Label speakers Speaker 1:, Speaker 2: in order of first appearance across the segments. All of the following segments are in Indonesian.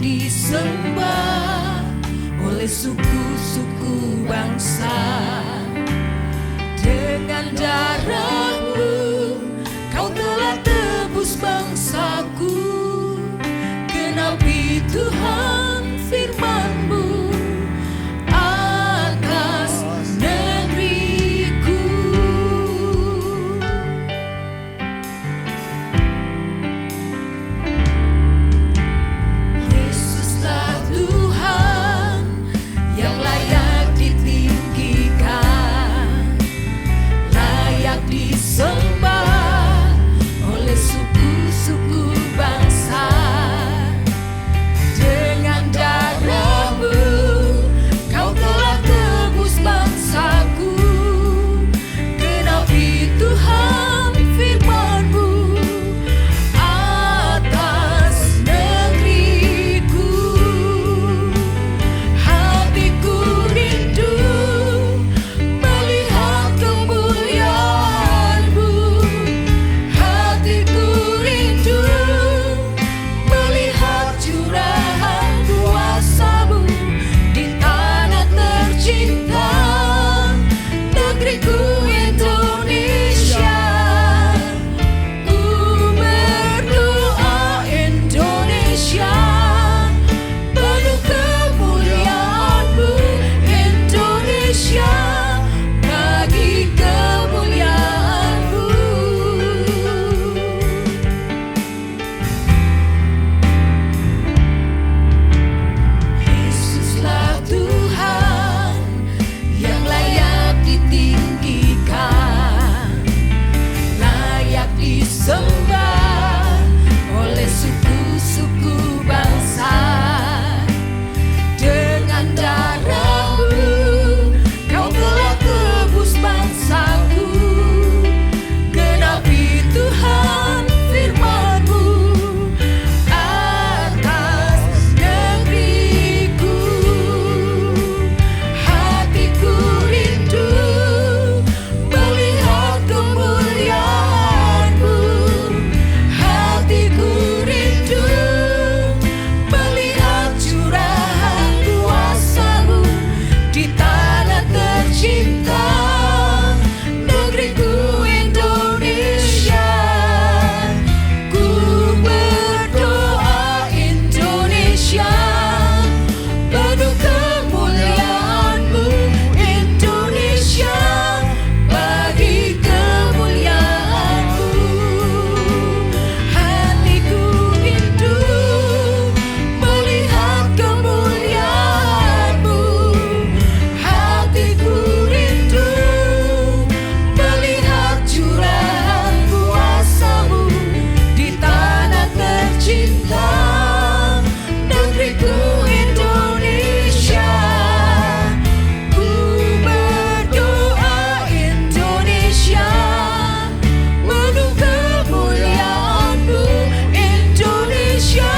Speaker 1: disembah oleh suku-suku bangsa. Dengan darah-Mu Kau telah tebus bangsaku. Genapi Tuhan firman-Mu atas negeriku. Yesuslah Tuhan yang layak ditinggikan, layak disembah oleh suku-suku bangsa. Dengan darah-Mu Kau telah tebus bangsaku. Genapi Tuhan firman-Mu atas negeriku. Hatiku rindu melihat kemuliaan-Mu. Hatiku rindu melihat curahan kuasa-Mu di tanah tercinta, negeriku Indonesia. Ku berdoa Indonesia, penuh kemuliaan-Mu Indonesia, bagi kemuliaan-Mu. Yesuslah Tuhan yang layak ditinggikan, layak disembah oleh suku-suku bangsa. Dengan darah-Mu Kau telah tebus bangsaku. Genapi Tuhan firman-Mu atas negeriku. Hatiku rindu melihat kemuliaan-Mu. Hatiku rindu melihat curahan kuasa-Mu di tanah tercinta, negeriku Indonesia. Ku berdoa Indonesia, penuh kemuliaan-Mu Indonesia, bagi kemuliaan-Mu. Hatiku rindu melihat kemuliaan-Mu. Hatiku rindu melihat curahan kuasa-Mu di tanah tercinta, negeriku Indonesia. Ku berdoa Indonesia, penuh kemuliaan-Mu Indonesia,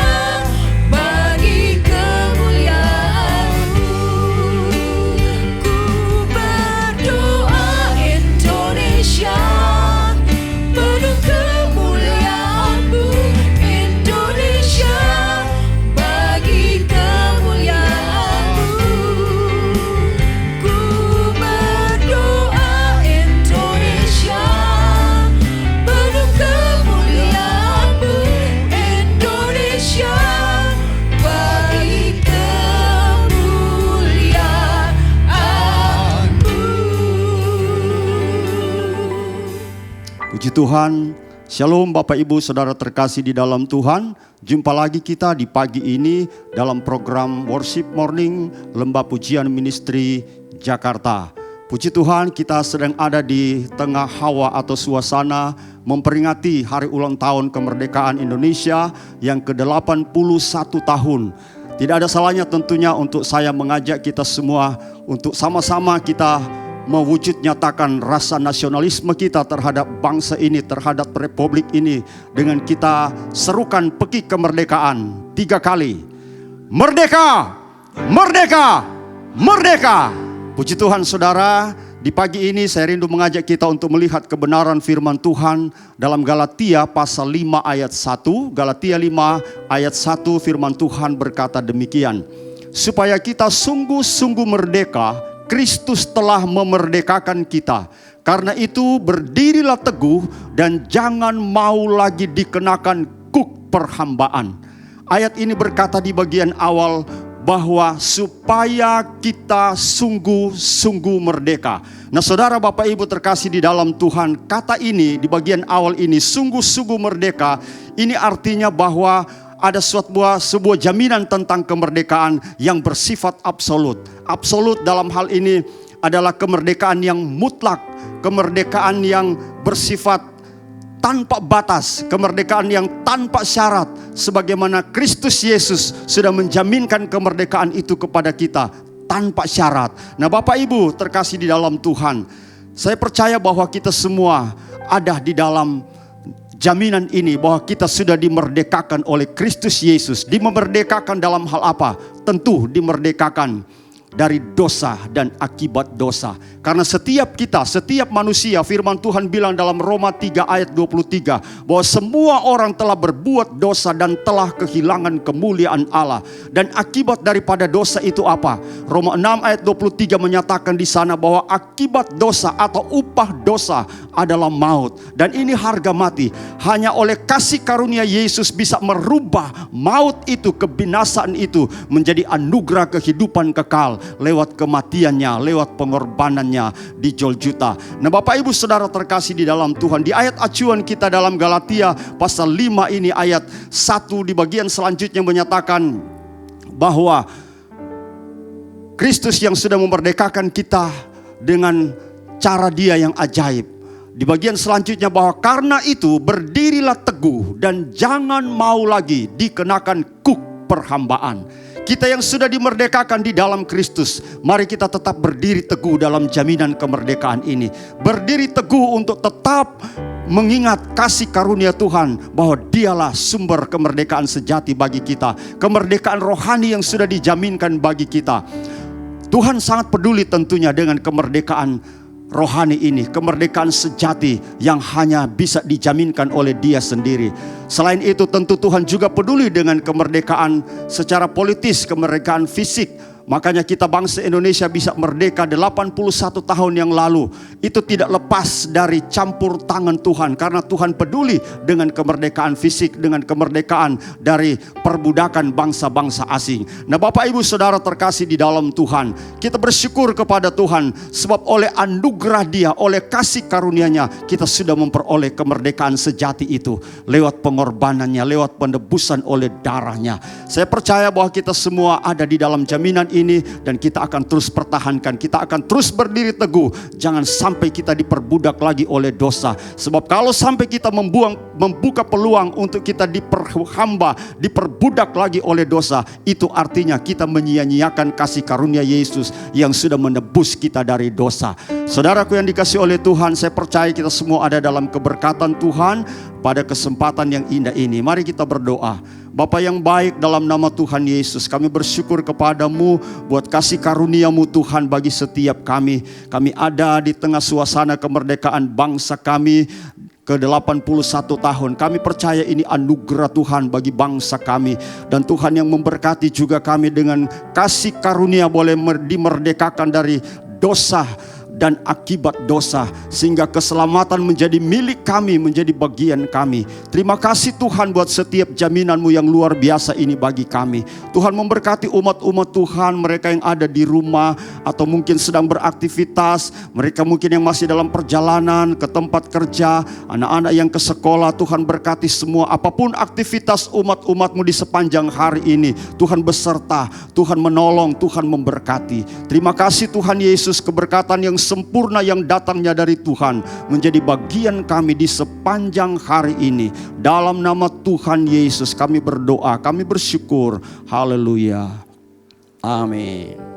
Speaker 1: bagi kemuliaan-Mu. Ku berdoa Indonesia, penuh kemuliaan-Mu Indonesia, bagi kemuliaan-Mu. Ku berdoa Indonesia, penuh kemuliaan-Mu Indonesia, bagi kemuliaan-Mu.
Speaker 2: Puji Tuhan. Shalom Bapak Ibu Saudara terkasih di dalam Tuhan. Jumpa lagi kita di pagi ini dalam program Worship Morning Lembah Pujian Ministry Jakarta. Puji Tuhan, kita sedang ada di tengah hawa atau suasana memperingati hari ulang tahun kemerdekaan Indonesia yang ke-81 tahun. Tidak ada salahnya tentunya untuk saya mengajak kita semua untuk sama-sama kita mewujud nyatakan rasa nasionalisme kita terhadap bangsa ini, terhadap republik ini, dengan kita serukan pekik kemerdekaan 3 kali. Merdeka! Merdeka! Merdeka! Puji Tuhan saudara, Di pagi ini saya rindu mengajak kita untuk melihat kebenaran firman Tuhan dalam Galatia pasal 5 ayat 1. Galatia 5 ayat 1 firman Tuhan berkata demikian. Supaya kita sungguh-sungguh merdeka, Kristus telah memerdekakan kita. Karena itu berdirilah teguh dan jangan mau lagi dikenakan kuk perhambaan. Ayat ini berkata di bagian awal bahwa supaya kita sungguh-sungguh merdeka. Nah saudara Bapak Ibu terkasih di dalam Tuhan, kata ini di bagian awal ini sungguh-sungguh merdeka, ini artinya bahwa ada sebuah jaminan tentang kemerdekaan yang bersifat absolut. Absolut dalam hal ini adalah kemerdekaan yang mutlak, kemerdekaan yang bersifat tanpa batas, kemerdekaan yang tanpa syarat, sebagaimana Kristus Yesus sudah menjaminkan kemerdekaan itu kepada kita tanpa syarat. Nah Bapak Ibu terkasih di dalam Tuhan, saya percaya bahwa kita semua ada di dalam jaminan ini, bahwa kita sudah dimerdekakan oleh Kristus Yesus. Dimerdekakan dalam hal apa? Tentu dimerdekakan dari dosa dan akibat dosa. Karena setiap kita, setiap manusia, firman Tuhan bilang dalam Roma 3 ayat 23 bahwa semua orang telah berbuat dosa dan telah kehilangan kemuliaan Allah. Dan akibat daripada dosa itu apa? Roma 6 ayat 23 menyatakan di sana bahwa akibat dosa atau upah dosa adalah maut. Dan ini harga mati. Hanya oleh kasih karunia Yesus bisa merubah maut itu, kebinasaan itu menjadi anugerah kehidupan kekal lewat kematiannya, lewat pengorbanannya di Golgota. Nah Bapak Ibu Saudara terkasih di dalam Tuhan, di ayat acuan kita dalam Galatia pasal 5 ini ayat 1 di bagian selanjutnya menyatakan bahwa Kristus yang sudah memerdekakan kita dengan cara Dia yang ajaib. Di bagian selanjutnya bahwa karena itu berdirilah teguh dan jangan mau lagi dikenakan kuk perhambaan. Kita yang sudah dimerdekakan di dalam Kristus, mari kita tetap berdiri teguh dalam jaminan kemerdekaan ini. Berdiri teguh untuk tetap mengingat kasih karunia Tuhan, bahwa Dialah sumber kemerdekaan sejati bagi kita. Kemerdekaan rohani yang sudah dijaminkan bagi kita. Tuhan sangat peduli tentunya dengan kemerdekaan rohani ini, kemerdekaan sejati yang hanya bisa dijaminkan oleh Dia sendiri. Selain itu tentu Tuhan juga peduli dengan kemerdekaan secara politis, kemerdekaan fisik. Makanya kita bangsa Indonesia bisa merdeka 81 tahun yang lalu. Itu tidak lepas dari campur tangan Tuhan. Karena Tuhan peduli dengan kemerdekaan fisik, dengan kemerdekaan dari perbudakan bangsa-bangsa asing. Nah Bapak Ibu Saudara terkasih di dalam Tuhan, kita bersyukur kepada Tuhan. Sebab oleh anugerah Dia, oleh kasih karunia-Nya, kita sudah memperoleh kemerdekaan sejati itu. Lewat pengorbanannya, lewat penebusan oleh darah-Nya. Saya percaya bahwa kita semua ada di dalam jaminan ini, dan kita akan terus pertahankan, kita akan terus berdiri teguh. Jangan sampai kita diperbudak lagi oleh dosa. Sebab kalau sampai kita membuka peluang untuk kita diperhamba, diperbudak lagi oleh dosa, itu artinya kita menyia-nyiakan kasih karunia Yesus yang sudah menebus kita dari dosa. Saudaraku yang dikasihi oleh Tuhan, saya percaya kita semua ada dalam keberkatan Tuhan pada kesempatan yang indah ini. Mari kita berdoa. Bapa yang baik, dalam nama Tuhan Yesus, kami bersyukur kepadamu buat kasih karunia-Mu Tuhan bagi setiap kami. Kami ada di tengah suasana kemerdekaan bangsa kami ke 81 tahun. Kami percaya ini anugerah Tuhan bagi bangsa kami. Dan Tuhan yang memberkati juga kami dengan kasih karunia boleh dimerdekakan dari dosa dan akibat dosa, sehingga keselamatan menjadi milik kami, menjadi bagian kami. Terima kasih Tuhan buat setiap jaminan-Mu yang luar biasa ini bagi kami. Tuhan memberkati umat-umat Tuhan, mereka yang ada di rumah atau mungkin sedang beraktivitas, mereka mungkin yang masih dalam perjalanan ke tempat kerja, anak-anak yang ke sekolah. Tuhan berkati semua, apapun aktivitas umat-umat-Mu di sepanjang hari ini, Tuhan beserta, Tuhan menolong, Tuhan memberkati. Terima kasih Tuhan Yesus, keberkatan yang sempurna yang datangnya dari Tuhan menjadi bagian kami di sepanjang hari ini. Dalam nama Tuhan Yesus kami berdoa, kami bersyukur. Haleluya. Amin.